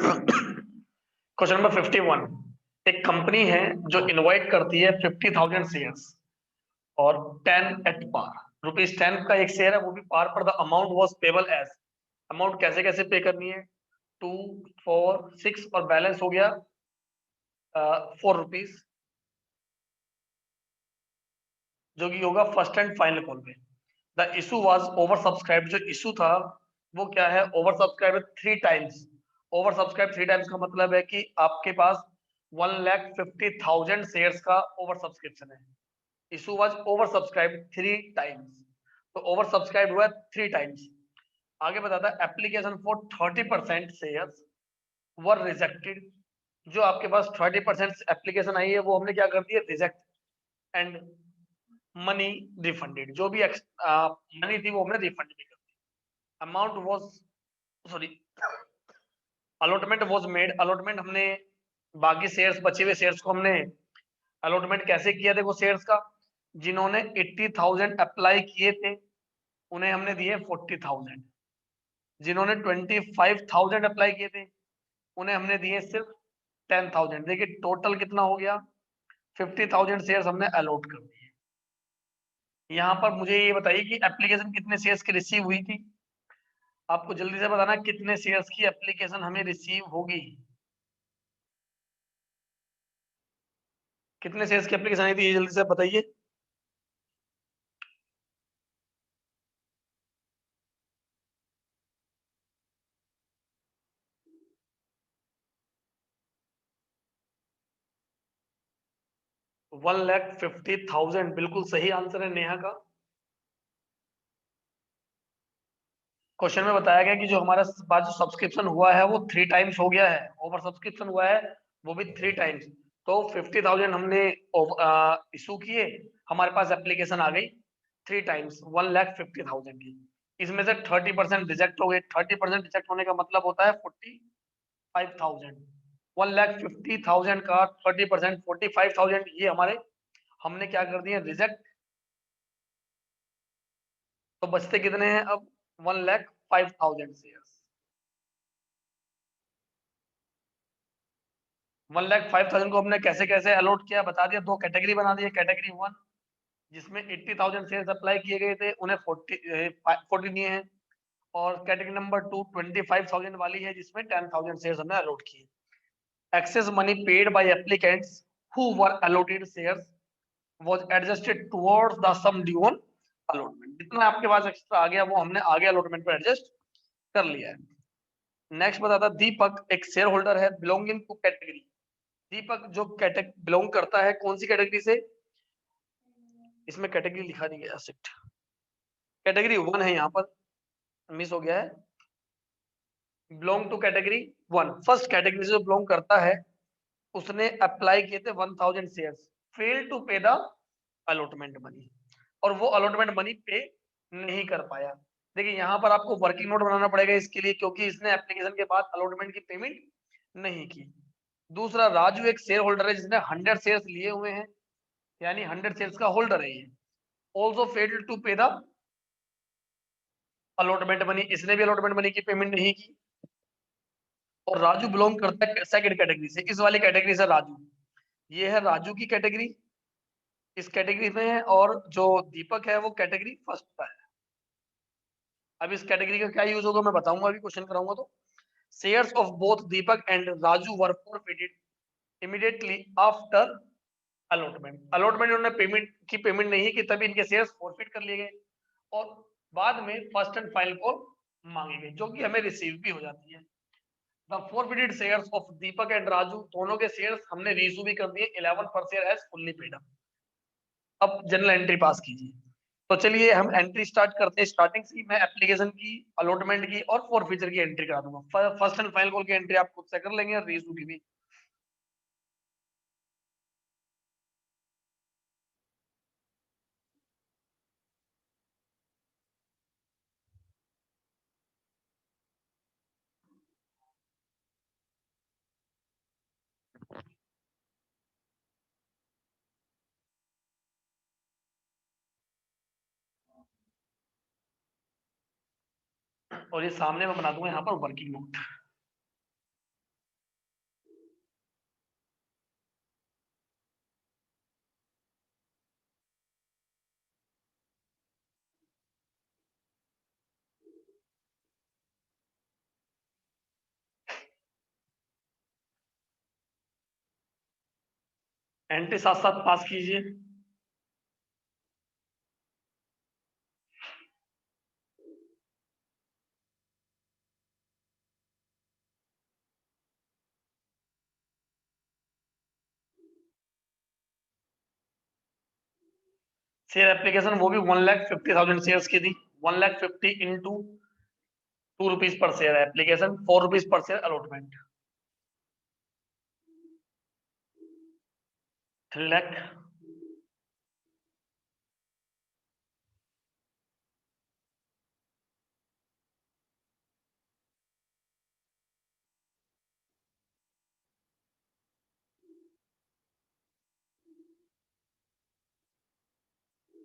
Question number 51। एक company है जो इनवाइट करती है 50,000 शेयर्स और 10 एट पार, ₹10 का एक शेयर है, वो भी पार पर। The amount was payable as, amount कैसे कैसे पे करनी है, 2, 4, 6 और बैलेंस हो गया ₹4, जो कि होगा फर्स्ट एंड फाइनल कॉल पे। The issue was over subscribe, जो इशू था वो क्या है, over subscribe 3 times. Over subscribe 3 times का मतलब है कि आपके पास 1,50,000 शेयर्स का ओवर सब्सक्रिप्शन है। Issue was over subscribe 3 times, तो ओवर सब्सक्राइब हुआ 3 टाइम्स। आगे बताता है application for 30% shares were rejected. जो आपके पास 30% एप्लीकेशन आई है वो हमने क्या कर दिया, रिजेक्ट। एंड मनी रिफंडेड, जो भी मनी थी वो हमने रिफंड भी कर दी। Amount was, sorry, allotment was made. Allotment हमने बाकी शेयर्स, बचे हुए शेयर्स को हमने अलॉटमेंट कैसे किया, देखो शेयर्स का, जिन्होंने 80,000 अप्लाई किए थे उन्हें हमने दिए 40,000। जिन्होंने 25,000 अप्लाई किए थे उन्हें हमने दिए सिर्फ 10,000। देखिए टोटल कितना हो गया, 50,000 शेयर्स हमने अलॉट कर दिए। यहाँ पर मुझे ये बताइए कि एप्लीकेशन कितने शेयर्स की रिसीव हुई थी। आपको जल्दी से बताना कितने शेयर्स की एप्लीकेशन हमें रिसीव होगी। कितने शेयर्स की एप्लीकेशन आई थी, ये जल्दी से बताइए। $1,50,000 बिल्कुल सही आंसर है नेहा का। क्वेश्चन में बताया गया कि जो हमारा पास जो सब्सक्रिप्शन हुआ है वो 3 टाइम्स हो गया है, ओवर सब्सक्रिप्शन हुआ है वो भी 3 टाइम्स। तो 50,000 हमने इशू किए, हमारे पास एप्लीकेशन आ गई 3 टाइम्स 1,50,000 की। इसमें से 30% रिजेक्ट हो गए। 30% रिजेक्ट होने का मतलब होता है 45,000। 1,50,000 का 30% 45,000, ये हमारे हमने क्या कर दिए, रिजेक्ट। तो बचते कितने हैं अब, 1,05,000 शेयर्स। 1,05,000 को हमने कैसे कैसे अलॉट किया बता दिया, दो कैटेगरी बना दी। कैटेगरी 1 जिसमें 80,000 शेयर्स अप्लाई किए गए थे उन्हें 40 दिए हैं, और कैटेगरी नंबर 2 25,000 वाली है जिसमें 10,000 शेयर्स हमने अलॉट किए। Excess money paid by applicants who were allotted shares was adjusted towards the sum due on allotment. जितना आपके पास एक्स्ट्रा आ गया वो हमने आगे अलॉटमेंट पर एडजस्ट कर लिया है। नेक्स्ट बताता, दीपक एक शेयर होल्डर है बिलोंगिंग टू कैटेगरी। दीपक जो कैटेगरी बिलोंग करता है, कौन सी कैटेगरी से, इसमें कैटेगरी लिखा नहीं गया, शिट। कैटेगरी 1 है, यहाँ पर मिस हो गया है। Belong to category 1, first category से जो बिलोंग करता है उसने अप्लाई किए थे 1,000 शेयर्स, फेल टू पे द अलॉटमेंट मनी, और वो अलॉटमेंट मनी पे नहीं कर पाया। देखिए यहाँ पर आपको वर्किंग नोट बनाना पड़ेगा इसके लिए, क्योंकि इसने एप्लीकेशन के बाद अलॉटमेंट की पेमेंट नहीं की। दूसरा, राजू एक शेयर होल्डर है जिसने 100 शेयर्स लिए हुए हैं, यानी 100 शेयर्स का होल्डर है ये। ऑल्सो फेल्ड टू पे द अलॉटमेंट मनी, इसने भी अलॉटमेंट मनी की पेमेंट नहीं की। और राजू बिलोंग करता है सेकंड कैटेगरी से, इस वाली कैटेगरी से राजू, ये है राजू की कैटेगरी, इस कैटेगरी में है। और जो दीपक है वो कैटेगरी फर्स्ट का है। अब इस कैटेगरी का क्या यूज होगा मैं बताऊंगा, अभी क्वेश्चन कराऊंगा तो। Shares of both Deepak and Raju were forfeited immediately after allotment. Allotment उन्होंने पेमेंट नहीं की, तभी इनके शेयर्स फॉरफिट कर लिए गए, और बाद में फर्स्ट एंड फाइनल कॉल मांगी गई, जो कि हमें रिसीव भी हो जाती है। The forfeited shares of Deepak and Raju, दोनों के शेयर्स हमने रिसीव भी कर दिए 11 पर share as fully paid up. अब जनरल एंट्री पास कीजिए। तो चलिए हम एंट्री स्टार्ट करते हैं। स्टार्टिंग से मैं एप्लीकेशन की, अलॉटमेंट की और फॉरफीचर की एंट्री करा दूंगा। फर्स्ट एंड फाइनल कॉल की एंट्री आप खुद से कर लेंगे, और रिसीव की भी। और ये सामने मैं बना दूंगा यहाँ पर वर्किंग नोट। एंट्री साथ साथ पास कीजिए। शेयर एप्लीकेशन वो भी 1,50,000 शेयर्स की थी। 1,50,000 इंटू ₹2 पर शेयर एप्लीकेशन, ₹4 पर share allotment, 3 lakh.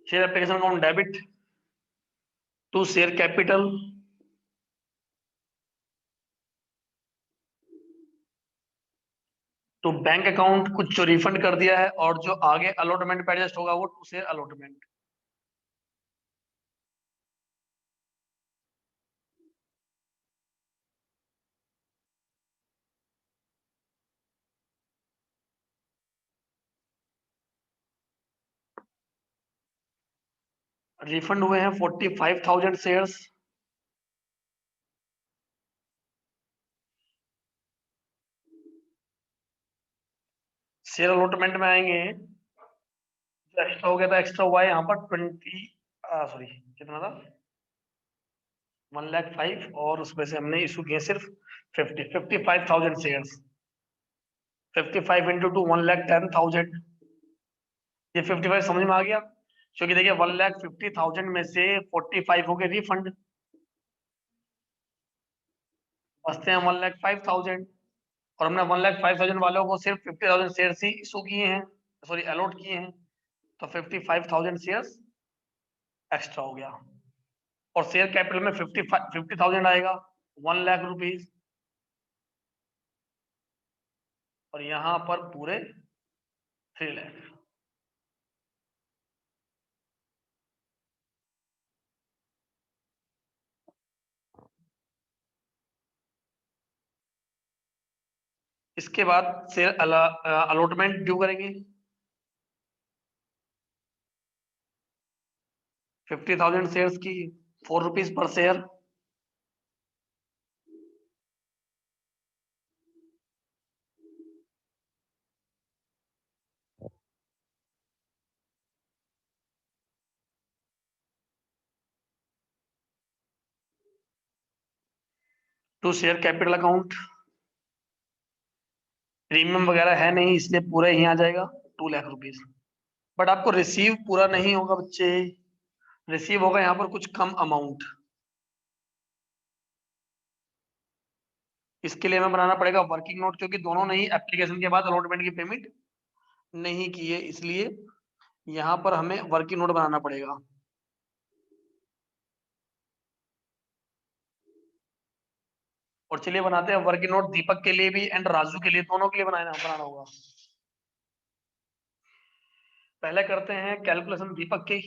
Share application account debit to share capital तो बैंक अकाउंट कुछ जो रिफंड कर दिया है, और जो आगे अलॉटमेंट पे एडजस्ट होगा वो टू शेयर अलॉटमेंट। रिफंड हुए हैं 45,000 शेयर्स। शेयर अलॉटमेंट में आएंगे, जो एक्स्ट्रा हो गया था, एक्स्ट्रा हुआ है यहाँ पर 20, सॉरी कितना था, 1,05,000, और उसमें से हमने इशू किए सिर्फ 55,000 शेयर्स। 55 इंटू टू 1,10,000, ये 55 समझ में आ गया। क्योंकि देखिए 1,50,000 में से 45 हो गए रिफंड, बचते हैं 1,05,000, और हमने 1,05,000 वालों को सिर्फ 50,000 शेयर ही इशू किए हैं, सॉरी अलॉट किए हैं, तो 55,000 शेयर्स एक्स्ट्रा हो गया। और शेयर कैपिटल में 50,000 आएगा, 1,00,000 रुपीज, और यहाँ पर पूरे 3 लाख। इसके बाद शेयर अलॉटमेंट ड्यू करेंगे, 50,000 शेयर्स की, ₹4 पर share. To share capital account, premium वगैरह है नहीं इसलिए पूरा ही आ जाएगा, ₹2,00,000। बट आपको रिसीव पूरा नहीं होगा बच्चे, रिसीव होगा यहाँ पर कुछ कम अमाउंट। इसके लिए हमें बनाना पड़ेगा वर्किंग नोट, क्योंकि दोनों ने ही एप्लीकेशन के बाद अलॉटमेंट की पेमेंट नहीं की है, इसलिए यहाँ पर हमें वर्किंग नोट बनाना पड़ेगा। और चलिए बनाते हैं वर्किंग नोट, दीपक के लिए भी एंड राजू के लिए, दोनों के लिए बनाना होगा। पहले करते हैं कैलकुलेशन दीपक की।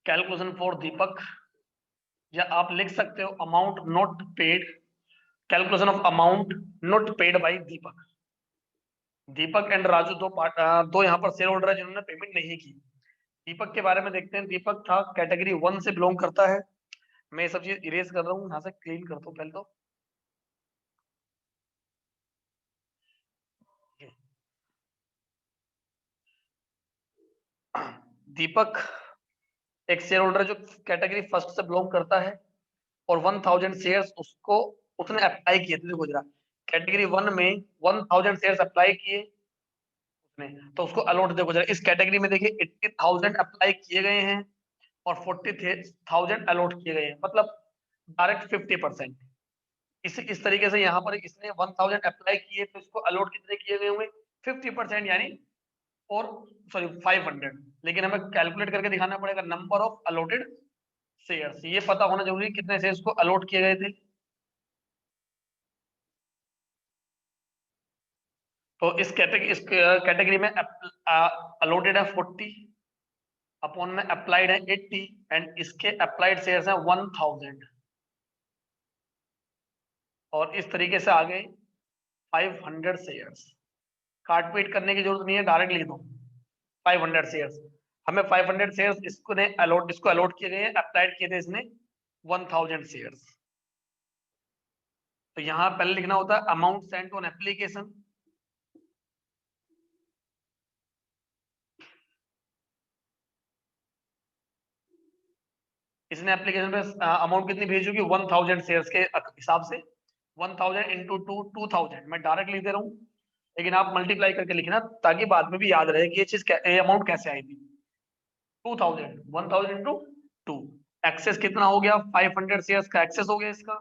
कैलकुलेशन फॉर दीपक, या आप लिख सकते हो amount not paid, calculation of amount not paid by Deepak. Deepak and Raju दो यहाँ पर शेयर होल्डर है जिन्होंने पेमेंट नहीं की। दीपक के बारे में देखते हैं, दीपक था कैटेगरी 1 से बिलोंग करता है। मैं ये सब चीज इरेज कर रहा हूँ, यहाँ से क्लीन करता हूँ पहले तो। दीपक एक शेयर होल्डर जो कैटेगरी फर्स्ट से बिलोंग करता है, और 1,000 शेयर्स उसको उसने अप्लाई किए थे। देखो जरा, कैटेगरी 1 में 1,000 शेयर्स अप्लाई किए उसने, तो उसको अलॉट देखो जरा, इस कैटेगरी में देखिए 80,000 अप्लाई किए गए हैं और 40,000 अलॉट किए गए हैं, मतलब डायरेक्ट 50%। इस तरीके से यहाँ पर इसने 1,000 अप्लाई किए तो इसको अलॉट कितने किए गए होंगे, 50%, यानी और सॉरी 500। लेकिन हमें कैलकुलेट करके दिखाना पड़ेगा नंबर ऑफ अलॉटेड शेयर्स, ये पता होना जरूरी है कितने शेयर्स को अलॉट किए गए थे। तो इस कैटेगरी में अलॉटेड है 40, अपॉन में अप्लाइड है 80, एंड इसके अप्लाइड शेयर्स है 1,000। और इस तरीके से आ गए 500 शेयर्स। काट पीट करने की जरूरत नहीं है, डायरेक्ट लिख दो 500 शेयर्स। हमें 500 शेयर्स इसको अलॉट किए गए, अप्लाइड किए थे इसने 1000 शेयर्स। तो यहाँ पहले लिखना होता है अमाउंट सेंट ऑन एप्लीकेशन। इसने एप्लीकेशन पे अमाउंट कितनी भेजी होगी, 1000 शेयर्स के हिसाब से 1000 इंटू 2000 मैं डायरेक्ट लिख दे रहा हूँ, लेकिन आप मल्टीप्लाई करके लिखना ताकि बाद में भी याद रहे कि ये अमाउंट कैसे आई थी। 2000 1000 इंटू 2, एक्सेस कितना हो गया, 500 शेयर्स का एक्सेस हो गया इसका,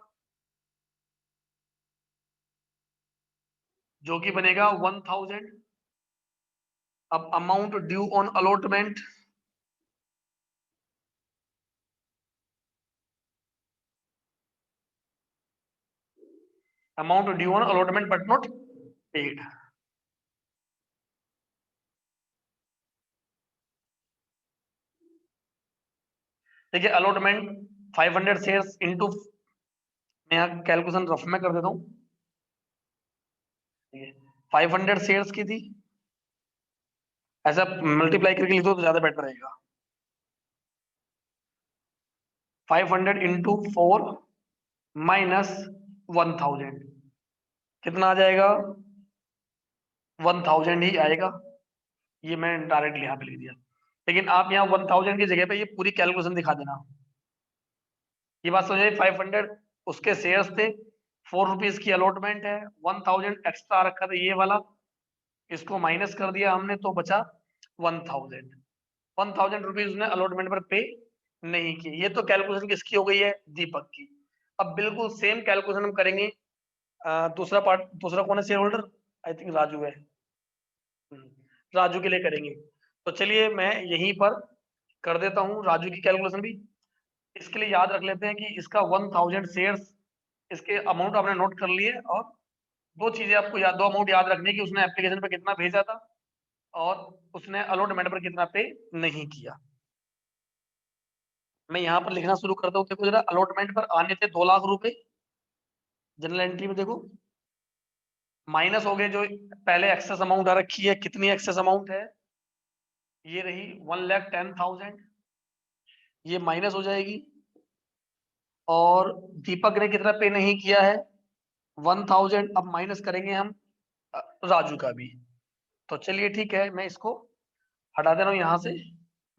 जो कि बनेगा 1000। अब amount due on allotment, amount due on allotment but not paid. देखिए अलॉटमेंट 500 शेयर्स इंटू, मैं यहाँ कैलकुलेशन रफ में कर देता हूँ। 500 शेयर्स की थी, ऐसा मल्टीप्लाई करके लिख दो तो ज्यादा बेटर रहेगा। 500 इंटू 4 माइनस 1000 कितना आ जाएगा, 1000 ही आएगा। ये मैं डायरेक्टली यहाँ पे लिख दिया, लेकिन आप यहाँ 1000 की जगह पे ये पूरी कैलकुलेशन दिखा देना। ये बात समझिए, 500 उसके शेयर्स थे, 4 रुपीज की अलॉटमेंट है, 1000 एक्स्ट्रा रखा था ये वाला, इसको माइनस कर दिया हमने तो बचा 1000। 1000 रुपीज उसने अलॉटमेंट पर पे नहीं की। ये तो कैलकुलेशन किसकी हो गई है, दीपक की। अब बिल्कुल सेम कैलकुलेशन हम करेंगे दूसरा पार्ट, दूसरा कौन है share holder, I think Raju है। राजू के लिए करेंगे, तो चलिए मैं यहीं पर कर देता हूँ राजू की कैलकुलेशन भी। इसके लिए याद रख लेते हैं कि इसका 1000 शेयर्स, इसके अमाउंट आपने नोट कर लिए, और दो चीजें आपको याद, दो अमाउंट याद रखने की, उसने एप्लीकेशन पे कितना भेजा था और उसने अलॉटमेंट पर कितना पे नहीं किया। मैं यहाँ पर लिखना शुरू करता हूँ, देखो जरा, अलॉटमेंट पर आने थे 2 लाख रुपए, जनरल एंट्री में देखो माइनस हो गए, जो पहले एक्सेस अमाउंट आ रखी है, कितनी एक्सेस अमाउंट है, ये रही 1,10,000, ये माइनस हो जाएगी। और दीपक ने कितना पे नहीं किया है, 1000। अब माइनस करेंगे हम राजू का भी। तो चलिए ठीक है, मैं इसको हटा दे रहा हूँ यहाँ से,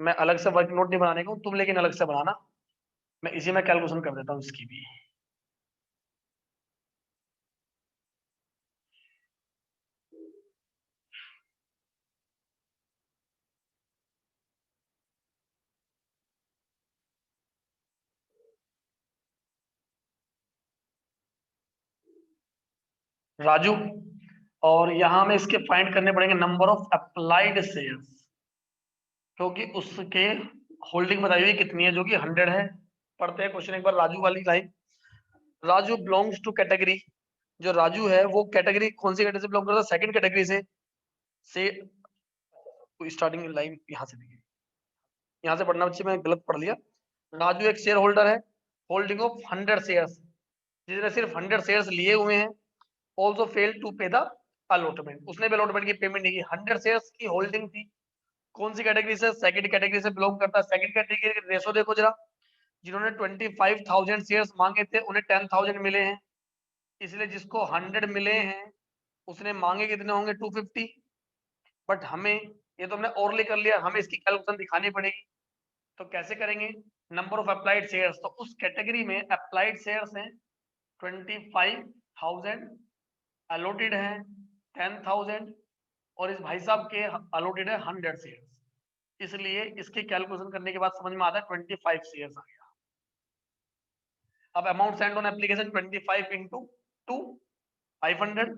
मैं अलग से वर्क नोट नहीं बनाने का हूँ, तुम लेकिन अलग से बनाना, मैं इसी में कैलकुलेशन कर देता हूँ इसकी भी। राजू, और यहाँ में इसके फाइंड करने पड़ेंगे नंबर ऑफ अप्लाइड शेयर्स, क्योंकि उसके होल्डिंग बताई हुई कितनी है, जो कि 100 है। पढ़ते हैं क्वेश्चन एक बार, राजू वाली line. Raju belongs to category, जो राजू है वो कैटेगरी कौन सी कैटेगरी से बिलोंग करता है, सेकंड कैटेगरी से स्टार्टिंग लाइन यहाँ से देखिए, यहाँ से पढ़ना बच्चे, मैं गलत पढ़ लिया। राजू एक शेयर होल्डर है, होल्डिंग ऑफ 100 शेयर्स, जिसने सिर्फ 100 शेयर्स लिए हुए हैं। ऑल्सो फेल टू पे द अलॉटमेंट, उसने भी अलॉटमेंट की पेमेंट नहीं की। 100 शेयर्स की होल्डिंग थी, कौन सी कैटेगरी से, सेकंड कैटेगरी से बिलोंग करता है। सेकंड कैटेगरी के रेशो देखो जरा, जिन्होंने 25,000 शेयर्स मांगे थे उन्हें 10,000 मिले हैं, इसलिए जिसको 100 मिले हैं उसने मांगे कितने होंगे, 250। बट हमें, ये तो हमने ओरली कर लिया, हमें इसकी कैलकुलेशन दिखानी पड़ेगी। तो कैसे करेंगे, नंबर ऑफ अप्लाइड शेयर्स, तो उस कैटेगरी में अप्लाइड शेयर्स हैं 25,000, अलॉटेड है 10,000, और इस भाई साहब के अलॉटेड है 100 शेयर्स, इसलिए इसकी कैलकुलेशन करने के बाद समझ में आता है 25 शेयर्स आ गया। अब amount send on application 25 into 2, 500।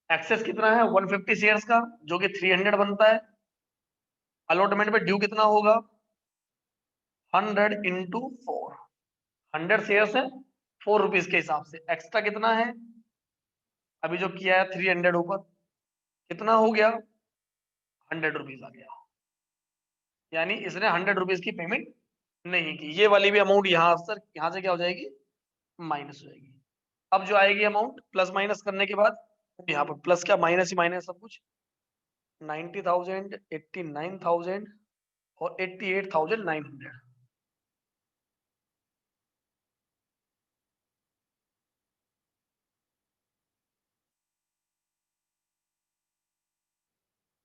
Excess कितना है, 150 शेयर्स का, जो कि 300 बनता है। अलॉटमेंट पे ड्यू कितना होगा, 100 इंटू 4, 100 शेयर्स है 4 रुपीज के हिसाब से। एक्स्ट्रा कितना है, अभी जो किया है 300 ऊपर, कितना हो गया, 100 रुपीज आ गया, यानी इसने 100 रुपीज की पेमेंट नहीं की। ये वाली भी अमाउंट यहाँ सर, यहाँ से क्या हो जाएगी, माइनस हो जाएगी। अब जो आएगी अमाउंट प्लस माइनस करने के बाद, यहाँ पर प्लस क्या माइनस ही माइनस सब कुछ, 90,000, 89,000 और 88,900।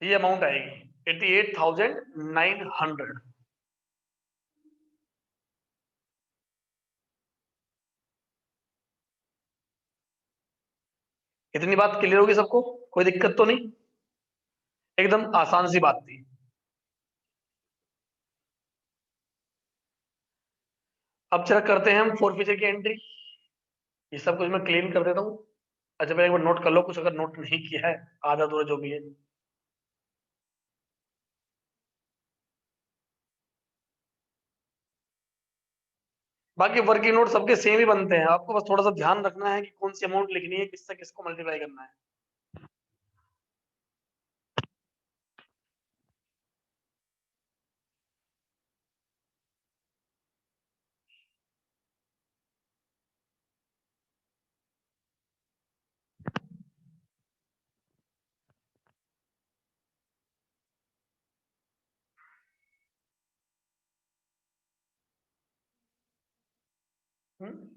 ये अमाउंट आएगी 88,900। इतनी बात क्लियर होगी सबको, कोई दिक्कत तो नहीं? एकदम आसान सी बात थी। अब चला करते हैं हम फोर फीचर की एंट्री। ये सब कुछ मैं क्लीन कर देता हूँ। अच्छा पहले एक बार नोट कर लो कुछ, अगर नोट नहीं किया है आधा अधूरा जो भी है। बाकी वर्किंग नोट सबके सेम ही बनते हैं, आपको बस थोड़ा सा ध्यान रखना है कि कौन सी अमाउंट लिखनी है, किससे किसको मल्टीप्लाई करना है। हम्म?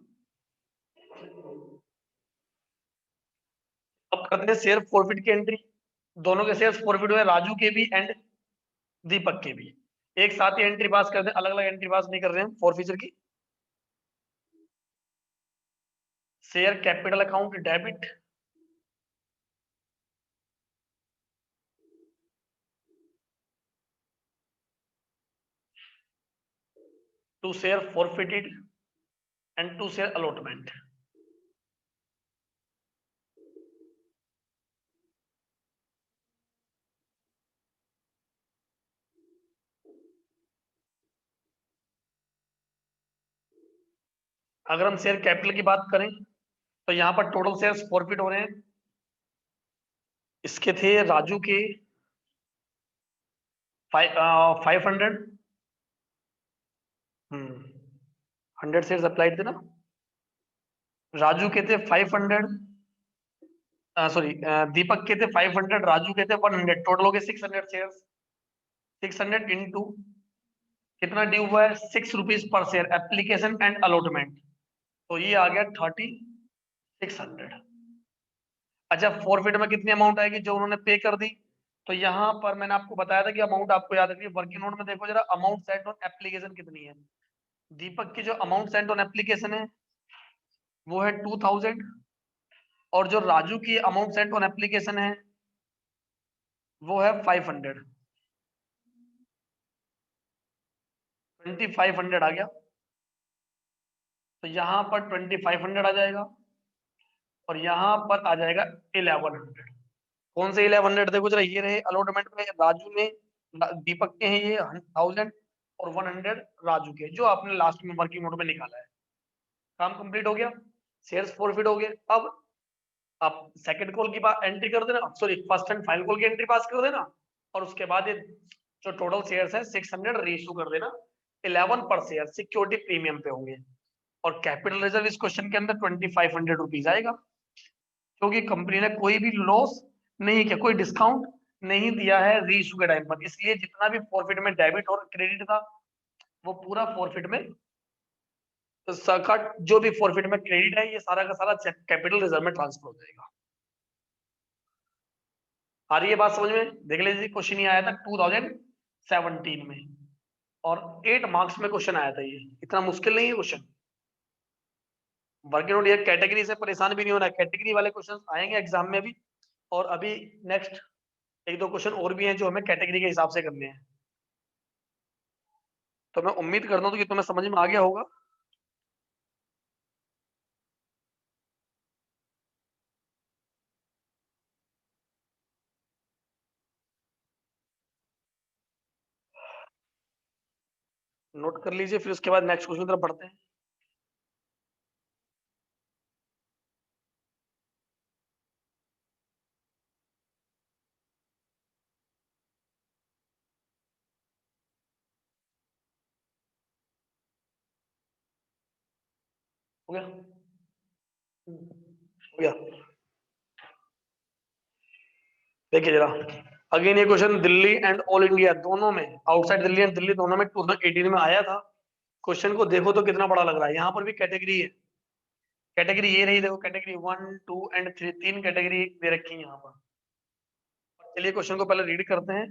अब करते हैं शेयर फॉरफिट की एंट्री। दोनों के शेयर फॉरफिट हुए, राजू के भी एंड दीपक के भी। एक साथ ही एंट्री पास कर दे, अलग अलग एंट्री पास नहीं कर रहे हैं फोर फीचर की। Share capital account debit to share forfeited and to share allotment. अगर हम शेयर कैपिटल की बात करें तो यहाँ पर टोटल शेयर फॉरफिट हो रहे हैं, इसके थे राजू के 500। 100 शेयर अप्लाइड थे ना। राजू के थे 500, सॉरी दीपक के थे 500, राजू के थे 100, टोटल हो गए 600 शेयर। 600 इंटू कितना ड्यू हुआ है, ₹6 पर शेयर एप्लीकेशन एंड अलॉटमेंट, तो ये आ गया 3600। अच्छा फॉरफिट में कितनी अमाउंट आएगी जो उन्होंने पे कर दी, तो यहाँ पर मैंने आपको बताया था कि अमाउंट आपको याद रखनी है। वर्किंग नोट में देखो जरा अमाउंट सेंड ऑन एप्लीकेशन कितनी है। दीपक की जो अमाउंट सेंड ऑन एप्लीकेशन है वो है 2000, और जो राजू की अमाउंट सेंड ऑन एप्लीकेशन है वो है 500। 2500 आ गया, तो यहाँ पर 2500 आ जाएगा और यहाँ पर आ जाएगा 1100। कौन से 1100 देखो जरा, ये रहे अलॉटमेंट में राजू ने, दीपक के हैं ये 1000 और 100 राजू के, जो आपने लास्ट में वर्किंग नोट में निकाला है। काम कंप्लीट हो गया, शेयर्स फॉरफिट हो गए। अब आप सेकंड कॉल की बात एंट्री कर देना, sorry first and final call की एंट्री पास कर देना, और उसके बाद ये जो टोटल शेयर्स है 600 रीइश्यू कर देना। 11 पर शेयर सिक्योरिटी प्रीमियम पे होंगे, और कैपिटल रिजर्व इस क्वेश्चन के अंदर ₹2500 आएगा, क्योंकि कंपनी ने कोई भी लॉस नहीं किया, कोई डिस्काउंट नहीं दिया है रीइश्यू के टाइम पर, इसलिए जितना भी प्रॉफिट में डेबिट और क्रेडिट था वो पूरा प्रॉफिट में, सरकट जो भी प्रॉफिट में क्रेडिट है ये सारा का सारा कैपिटल रिजर्व में ट्रांसफर हो जाएगा। आ रही है बात समझ में? देख लीजिए क्वेश्चन ये आया था 2017 में, और 8 मार्क्स में क्वेश्चन आया था। ये इतना मुश्किल नहीं है क्वेश्चन। वर्किंग नोट ये कैटेगरी से परेशान भी नहीं होना, कैटेगरी वाले क्वेश्चन आएंगे एग्जाम में भी, और अभी नेक्स्ट एक दो क्वेश्चन और भी हैं जो हमें कैटेगरी के हिसाब से करने हैं। तो मैं उम्मीद करता हूँ कि तुम्हें समझ में आ गया होगा। नोट कर लीजिए, फिर उसके बाद नेक्स्ट क्वेश्चन तरफ बढ़ते हैं। हो गया? हो गया। देखिए जरा, अगेन ये question Delhi and all India दोनों में, आउटसाइड दिल्ली एंड दिल्ली दोनों में 2018 में आया था। क्वेश्चन को देखो तो कितना बड़ा लग रहा है। यहाँ पर भी कैटेगरी है, कैटेगरी ये रही, देखो कैटेगरी 1 2 एंड 3, तीन कैटेगरी दे रखी है यहाँ पर। चलिए क्वेश्चन को पहले रीड करते हैं।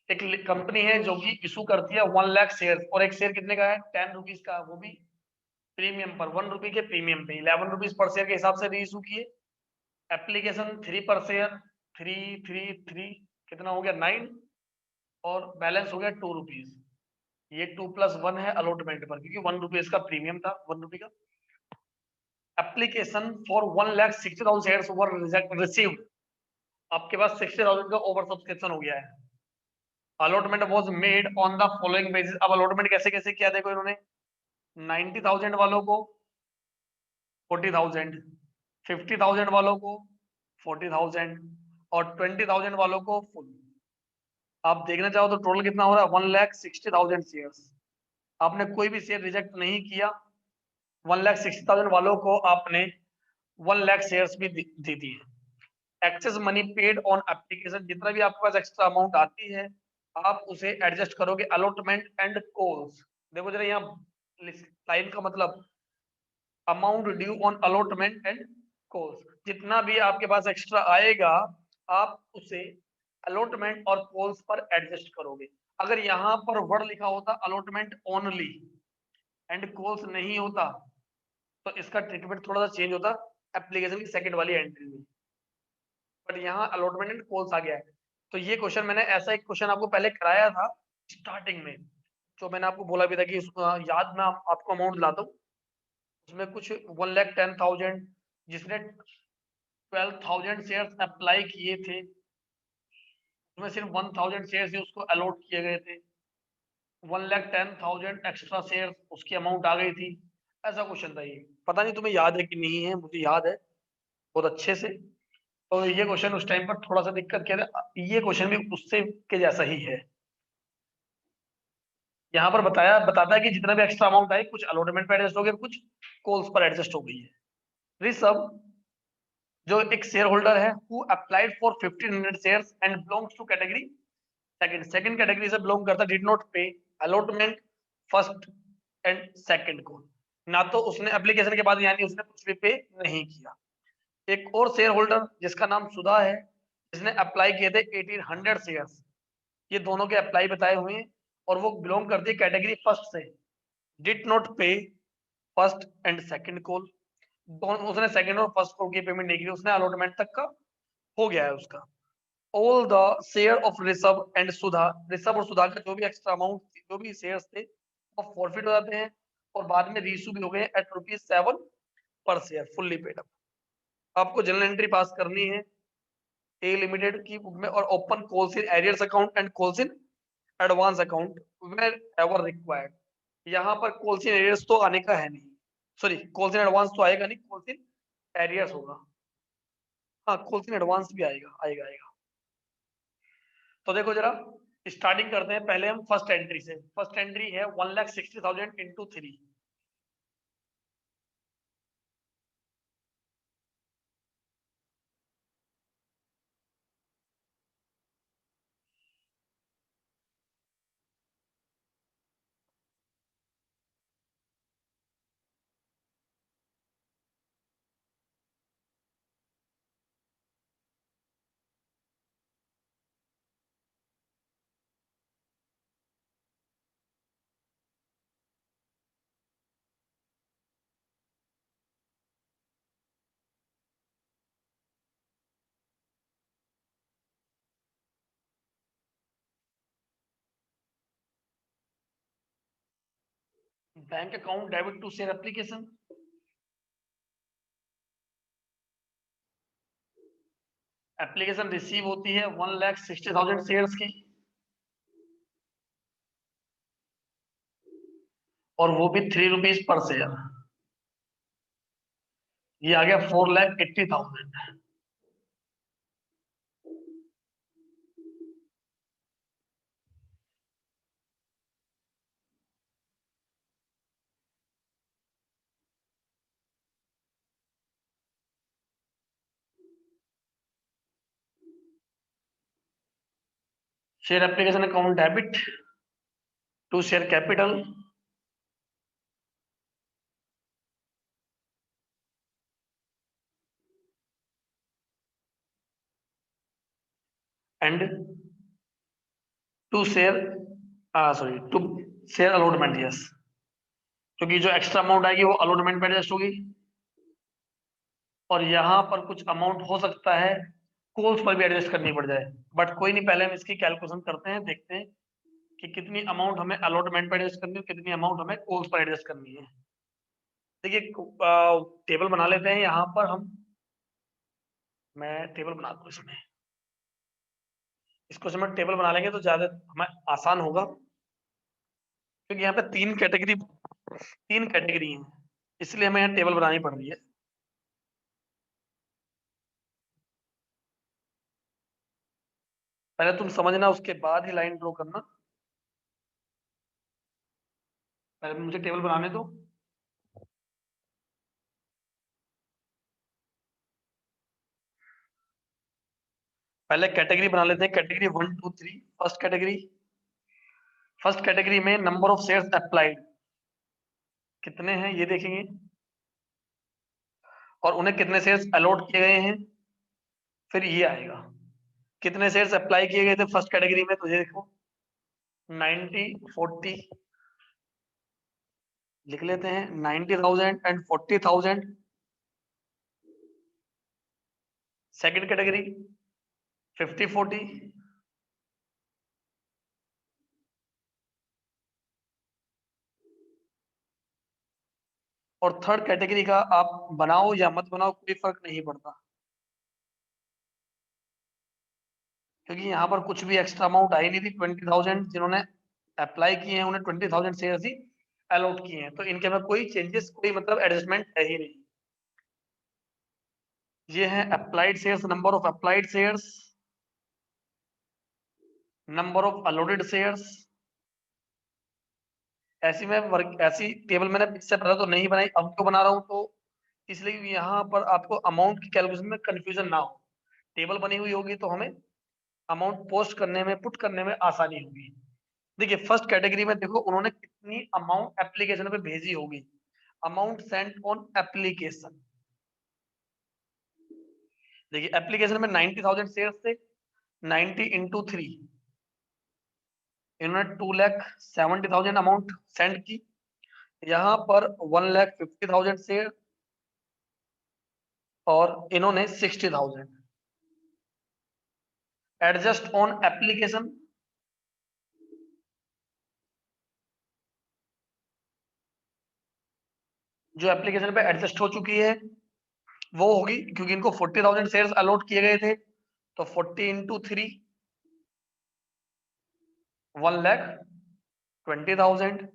एक कंपनी है जो कि इशू करती है 1 लाख शेयर, और एक शेयर कितने का है, 10 रुपीज का, वो भी प्रीमियम पर, 1 रुपी के प्रीमियम पे, 11 रुपीज पर शेयर के हिसाब से री इशू किए। एप्लीकेशन 3 पर शेयर, 3 कितना हो गया 9, और बैलेंस हो गया 2 रुपीज। ये 2+1 है अलॉटमेंट पर, क्योंकि 1 रुपीज का प्रीमियम था, 1 रुपी का। Application for 1,60,000 shares were received, आपके पास 60,000 का ओवर सब्सक्रिप्शन हो गया है। Allotment was made on the following basis. अब अलॉटमेंट कैसे कैसे किया, देखो इन्होंने 90,000 वालों को 40,000, 50,000 वालों को 40,000, और 20,000 वालों को फुल। आप देखना चाहो तो टोटल कितना हो रहा है, 1,60,000 शेयर्स। आपने कोई भी शेयर रिजेक्ट नहीं किया, 1,60,000 वालों को आपने 1 लाख शेयर्स भी दे दिए। Access money paid on application, जितना भी आपके पास एक्स्ट्रा अमाउंट आती है आप उसे एडजस्ट करोगे अलॉटमेंट एंड कॉल्स। देखो जरा यहाँ लाइन का मतलब, amount due on allotment and calls, जितना भी आपके पास एक्स्ट्रा आएगा आप उसे अलॉटमेंट और कॉल्स पर एडजस्ट करोगे। अगर यहाँ पर वर्ड लिखा होता अलॉटमेंट ओनली एंड कॉल्स नहीं होता तो इसका ट्रीटमेंट थोड़ा सा चेंज होता एप्लीकेशन की सेकंड वाली एंट्री में, बट यहाँ अलॉटमेंट एंड कॉल्स आ गया है। तो ये क्वेश्चन मैंने ऐसा एक क्वेश्चन आपको पहले कराया था स्टार्टिंग में, जो मैंने आपको बोला भी था कि याद में आपको अमाउंट दिलाता हूँ। उसमें कुछ 1,10,000, जिसने 12,000 शेयर्स अप्लाई किए थे, उसमें सिर्फ 1,000 शेयर्स ही उसको अलॉट किए गए थे। 1,10,000 एक्स्ट्रा शेयर्स उसकी अमाउंट आ गई थी। ऐसा क्वेश्चन था ये, पता नहीं तुम्हें याद है कि नहीं है, मुझे याद है बहुत अच्छे से। तो ये क्वेश्चन उस टाइम पर थोड़ा सा दिक्कत किया था, ये क्वेश्चन भी उससे के जैसा ही है। यहाँ पर बताता है कि जितना भी एक्स्ट्रा अमाउंट आई, कुछ अलॉटमेंट पर एडजस्ट हो गया, कुछ कॉल्स पर एडजस्ट हो गई है। ऋषभ जो एक शेयर होल्डर है, who applied for 1,500 shares and belongs to category second category से बिलोंग करता, did not pay allotment first and second को, ना तो उसने एप्लीकेशन के बाद यानी उसने कुछ भी पे नहीं किया। एक और शेयर होल्डर जिसका नाम सुधा है, जिसने अप्लाई किए थे 1,800 शेयर्स, ये दोनों के अप्लाई बताए हुए हैं, और वो बिलोंग करती है कैटेगरी फर्स्ट से, डिड नॉट पे फर्स्ट एंड सेकंड कॉल, दोनों उसने सेकंड और फर्स्ट कॉल की पेमेंट नहीं की, उसने अलॉटमेंट तक का हो गया है उसका। All the share of Rishabh and Sudha, Rishabh और सुधा का जो भी एक्स्ट्रा अमाउंट, जो भी शेयर्स थे वो फॉरफिट हो जाते हैं, और बाद में रीइशू भी हो गए at ₹7 per share fully paid up. आपको जनरल एंट्री पास करनी है ए लिमिटेड की बुक में, और open calls in arrears account and calls in advance account wherever required. यहाँ पर कॉल्स इन एरियर्स तो आने का है नहीं, सॉरी कॉल्स इन एडवांस तो आएगा नहीं, कॉल्स इन एरियर्स होगा। हाँ कॉल्स इन एडवांस भी आएगा आएगा आएगा। तो देखो जरा, स्टार्टिंग करते हैं पहले हम फर्स्ट एंट्री से। फर्स्ट एंट्री है 1,60,000 into 3। Bank account debit to share application, application receive होती है 1,60,000 शेयर्स की, और वो भी 3 रुपीज पर शेयर। ये आ गया 4,80,000। Share application account debit to share capital and to share to share allotment, yes, क्योंकि जो एक्स्ट्रा अमाउंट आएगी वो अलॉटमेंट पे एडजस्ट होगी। और यहाँ पर कुछ अमाउंट हो सकता है कॉल्स पर भी एडजस्ट करनी पड़ जाए, बट कोई नहीं, पहले हम इसकी कैलकुलेशन करते हैं, देखते हैं कि कितनी अमाउंट हमें अलॉटमेंट पर एडजस्ट करनी है, कितनी अमाउंट हमें कॉल्स पर एडजस्ट करनी है। देखिए टेबल बना लेते हैं यहाँ पर हम, मैं टेबल बना दूँ इसमें, इसको समय टेबल बना लेंगे तो ज्यादा हमें आसान होगा, क्योंकि यहाँ पे तीन कैटेगरी हैं, इसलिए हमें यहाँ टेबल बनानी पड़ रही है। पहले तुम समझना, उसके बाद ही लाइन ड्रॉ करना। पहले मुझे टेबल बनाने दो। पहले कैटेगरी बना लेते हैं, कैटेगरी 1 2 3। फर्स्ट कैटेगरी में नंबर ऑफ शेयर्स अप्लाइड कितने हैं ये देखेंगे, और उन्हें कितने शेयर्स अलॉट किए गए हैं, फिर ये आएगा कितने शेयर्स अप्लाई किए गए थे फर्स्ट कैटेगरी में, तो ये देखो 90 40 लिख लेते हैं, 90,000 एंड 40,000। सेकंड कैटेगरी 50 40, और थर्ड कैटेगरी का आप बनाओ या मत बनाओ कोई फर्क नहीं पड़ता, क्योंकि यहाँ पर कुछ भी एक्स्ट्रा अमाउंट आई नहीं थी। 20,000 जिन्होंने अप्लाई किए हैं उन्हें 20,000 शेयर ही अलॉट किए हैं, तो इनके में कोई चेंजेस, कोई मतलब एडजस्टमेंट है ही नहीं। ये है applied shares, number of applied shares, number of allotted shares. ऐसी टेबल मैंने इससे पहले तो नहीं बनाई, अब क्यों बना रहा हूँ, तो इसलिए कि यहाँ पर आपको अमाउंट की कैलकुलेशन में कंफ्यूजन ना हो। टेबल बनी हुई होगी तो हमें अमाउंट पोस्ट करने में, पुट करने में आसानी होगी। देखिए फर्स्ट कैटेगरी में देखो उन्होंने कितनी अमाउंट एप्लीकेशन पे भेजी होगी, अमाउंट सेंट ऑन एप्लीकेशन। देखिए एप्लीकेशन में 90,000 शेयर थे, 90 इंटू 3, इन्होंने 2,70,000 अमाउंट सेंड की। यहाँ पर 1,50,000 शेयर, और इन्होंने 60,000 एडजस्ट ऑन एप्लीकेशन। जो एप्लीकेशन पे एडजस्ट हो चुकी है वो होगी, क्योंकि इनको 40,000 शेयर्स अलॉट किए गए थे, तो 40 इंटू 3 1,20,000,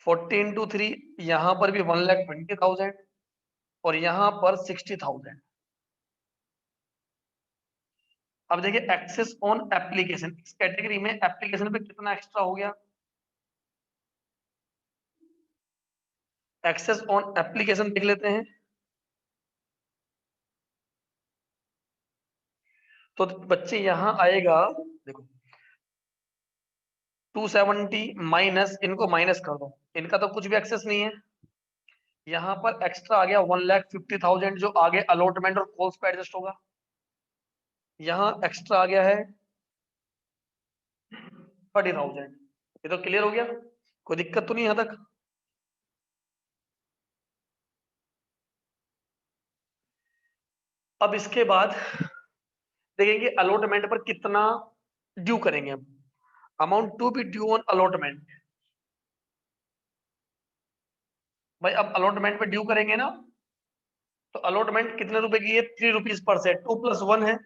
40 इंटू 3 यहाँ पर भी 1,20,000, और यहाँ पर 60,000। अब देखिए एक्सेस ऑन एप्लीकेशन, इस कैटेगरी में एप्लीकेशन पे कितना एक्स्ट्रा हो गया। एक्सेस ऑन एप्लीकेशन देख लेते हैं, तो बच्चे यहाँ आएगा, देखो 270 माइनस, इनको माइनस कर दो, इनका तो कुछ भी एक्सेस नहीं है। यहाँ पर एक्स्ट्रा आ गया 1,50,000 जो आगे अलॉटमेंट और कॉल्स पे एडजस्ट होगा। यहाँ एक्स्ट्रा आ गया है 30,000। ये तो क्लियर हो गया, कोई दिक्कत तो नहीं यहाँ तक। अब इसके बाद देखेंगे अलॉटमेंट पर कितना ड्यू करेंगे हम, amount to be due on allotment. भाई अब अलॉटमेंट पे ड्यू करेंगे ना, तो अलॉटमेंट कितने रुपए की है, 3 रुपीज पर सेट, 2 + 1 है,